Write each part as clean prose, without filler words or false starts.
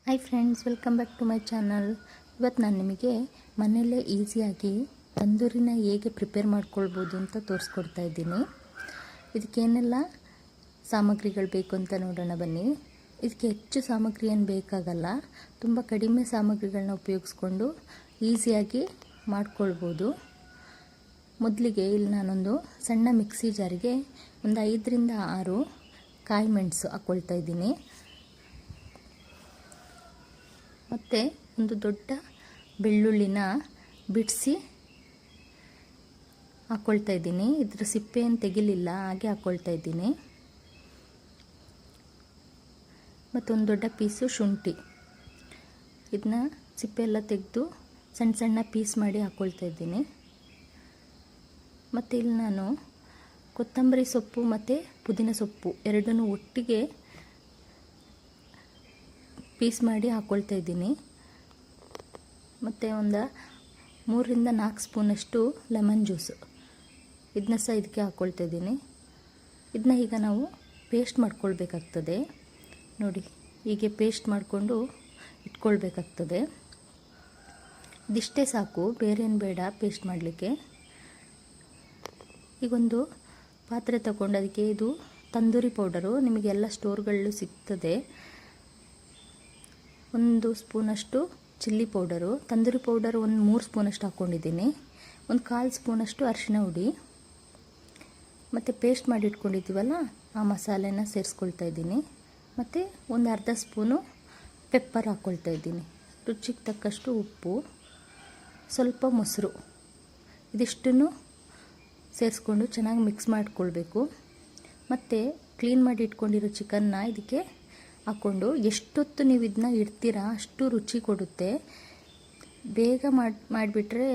Hi friends, welcome back to my channel. ಇವತ್ತು ನಾನು ನಿಮಗೆ ಮನೆಯಲ್ಲೇ ಈಸಿಯಾಗಿ ತಂದೂರಿನ ಹೇಗೆ ಪ್ರಿಪೇರ್ ಮಾಡ್ಕೊಳ್ಬೋದು ಅಂತ ತೋರಿಸ್ಕೊಡ್ತಾ ಇದ್ದೀನಿ. ಇದಕ್ಕೇನೆಲ್ಲ ಸಾಮಗ್ರಿಗಳು ಬೇಕು ಅಂತ ನೋಡೋಣ ಬನ್ನಿ. ಇದಕ್ಕೆ ಹೆಚ್ಚು ಸಾಮಗ್ರಿ ಏನು ಬೇಕಾಗಲ್ಲ, ತುಂಬ ಕಡಿಮೆ ಸಾಮಗ್ರಿಗಳನ್ನ ಉಪಯೋಗಿಸ್ಕೊಂಡು ಈಸಿಯಾಗಿ ಮಾಡ್ಕೊಳ್ಬೋದು. ಮೊದಲಿಗೆ ಇಲ್ಲಿ ನಾನೊಂದು ಸಣ್ಣ ಮಿಕ್ಸಿ ಜಾರಿಗೆ ಒಂದು 5ರಿಂದ 6 ಕಾಯಿ ಮೆಣಸು ಹಾಕ್ಕೊಳ್ತಾ ಇದ್ದೀನಿ. ಮತ್ತು ಒಂದು ದೊಡ್ಡ ಬೆಳ್ಳುಳ್ಳಿನ ಬಿಡಿಸಿ ಹಾಕ್ಕೊಳ್ತಾ ಇದ್ದೀನಿ. ಇದರ ಸಿಪ್ಪೆಯನ್ನು ತೆಗಿಲಿಲ್ಲ, ಹಾಗೆ ಹಾಕ್ಕೊಳ್ತಾ ಇದ್ದೀನಿ. ಮತ್ತೊಂದು ದೊಡ್ಡ ಪೀಸು ಶುಂಠಿ, ಇದನ್ನ ಸಿಪ್ಪೆ ಎಲ್ಲ ತೆಗೆದು ಸಣ್ಣ ಸಣ್ಣ ಪೀಸ್ ಮಾಡಿ ಹಾಕ್ಕೊಳ್ತಾ ಇದ್ದೀನಿ. ಮತ್ತು ಇಲ್ಲಿ ನಾನು ಕೊತ್ತಂಬರಿ ಸೊಪ್ಪು ಮತ್ತು ಪುದೀನ ಸೊಪ್ಪು ಎರಡನ್ನೂ ಒಟ್ಟಿಗೆ ಪೀಸ್ ಮಾಡಿ ಹಾಕ್ಕೊಳ್ತಾ ಇದ್ದೀನಿ. ಮತ್ತು ಒಂದು 3ರಿಂದ 4 ಸ್ಪೂನಷ್ಟು ಲೆಮನ್ ಜ್ಯೂಸು, ಇದನ್ನ ಸಹ ಇದಕ್ಕೆ ಹಾಕ್ಕೊಳ್ತಾ ಇದ್ದೀನಿ. ಇದನ್ನ ಈಗ ನಾವು ಪೇಸ್ಟ್ ಮಾಡ್ಕೊಳ್ಬೇಕಾಗ್ತದೆ. ನೋಡಿ, ಹೀಗೆ ಪೇಸ್ಟ್ ಮಾಡಿಕೊಂಡು ಇಟ್ಕೊಳ್ಬೇಕಾಗ್ತದೆ. ಇದಿಷ್ಟೇ ಸಾಕು, ಬೇರೆ ಏನು ಬೇಡ ಪೇಸ್ಟ್ ಮಾಡಲಿಕ್ಕೆ. ಈಗೊಂದು ಪಾತ್ರೆ ತಗೊಂಡು ಅದಕ್ಕೆ ಇದು ತಂದೂರಿ ಪೌಡರು ನಿಮಗೆಲ್ಲ ಸ್ಟೋರ್ಗಳಲ್ಲೂ ಸಿಗ್ತದೆ. 1 ಸ್ಪೂನಷ್ಟು ಚಿಲ್ಲಿ ಪೌಡರು, ತಂದೂರಿ ಪೌಡರ್ ಒಂದು 3 ಸ್ಪೂನಷ್ಟು ಹಾಕ್ಕೊಂಡಿದ್ದೀನಿ. ಒಂದು 1/4 ಸ್ಪೂನಷ್ಟು ಅರಿಶಿನ ಹುಡಿ, ಮತ್ತು ಪೇಸ್ಟ್ ಮಾಡಿ ಇಟ್ಕೊಂಡಿದ್ದೀವಲ್ಲ ಆ ಮಸಾಲೆನ ಸೇರಿಸ್ಕೊಳ್ತಾ ಇದ್ದೀನಿ. ಮತ್ತು ಒಂದು ಅರ್ಧ ಸ್ಪೂನು ಪೆಪ್ಪರ್ ಹಾಕ್ಕೊಳ್ತಾ ಇದ್ದೀನಿ. ರುಚಿಗೆ ತಕ್ಕಷ್ಟು ಉಪ್ಪು, ಸ್ವಲ್ಪ ಮೊಸರು, ಇದಿಷ್ಟನ್ನು ಸೇರಿಸ್ಕೊಂಡು ಚೆನ್ನಾಗಿ ಮಿಕ್ಸ್ ಮಾಡಿಕೊಳ್ಬೇಕು. ಮತ್ತು ಕ್ಲೀನ್ ಮಾಡಿ ಇಟ್ಕೊಂಡಿರೋ ಚಿಕನ್ನ ಇದಕ್ಕೆ ಹಾಕ್ಕೊಂಡು ಎಷ್ಟೊತ್ತು ನೀವು ಇದನ್ನ ಇಡ್ತೀರಾ ಅಷ್ಟು ರುಚಿ ಕೊಡುತ್ತೆ. ಬೇಗ ಮಾಡಿಬಿಟ್ರೆ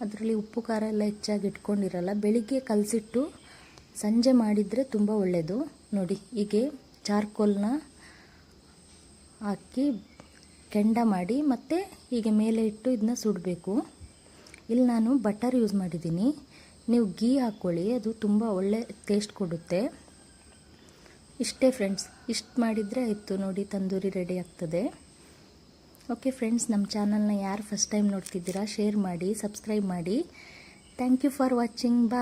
ಅದರಲ್ಲಿ ಉಪ್ಪು ಖಾರ ಎಲ್ಲ ಹೆಚ್ಚಾಗಿ ಇಟ್ಕೊಂಡಿರಲ್ಲ. ಬೆಳಿಗ್ಗೆ ಕಲಸಿಟ್ಟು ಸಂಜೆ ಮಾಡಿದರೆ ತುಂಬ ಒಳ್ಳೆಯದು. ನೋಡಿ, ಹೀಗೆ ಚಾರ್ಕೋಲ್ನ ಹಾಕಿ ಕೆಂಡ ಮಾಡಿ ಮತ್ತು ಹೀಗೆ ಮೇಲೆ ಇಟ್ಟು ಇದನ್ನ ಸುಡಬೇಕು. ಇಲ್ಲಿ ನಾನು ಬಟರ್ ಯೂಸ್ ಮಾಡಿದ್ದೀನಿ, ನೀವು ಗೀ ಹಾಕ್ಕೊಳ್ಳಿ, ಅದು ತುಂಬ ಒಳ್ಳೆ ಟೇಸ್ಟ್ ಕೊಡುತ್ತೆ. ಇಷ್ಟೇ ಫ್ರೆಂಡ್ಸ್, ಇಷ್ಟು ಮಾಡಿದರೆ ಆಯಿತು. ನೋಡಿ, ತಂದೂರಿ ರೆಡಿ ಆಗ್ತದೆ. ಓಕೆ ಫ್ರೆಂಡ್ಸ್, ನಮ್ಮ ಚಾನಲ್ನ ಯಾರು ಫಸ್ಟ್ ಟೈಮ್ ನೋಡ್ತಿದ್ದೀರಾ ಶೇರ್ ಮಾಡಿ, ಸಬ್ಸ್ಕ್ರೈಬ್ ಮಾಡಿ. Thank you for watching. Bye.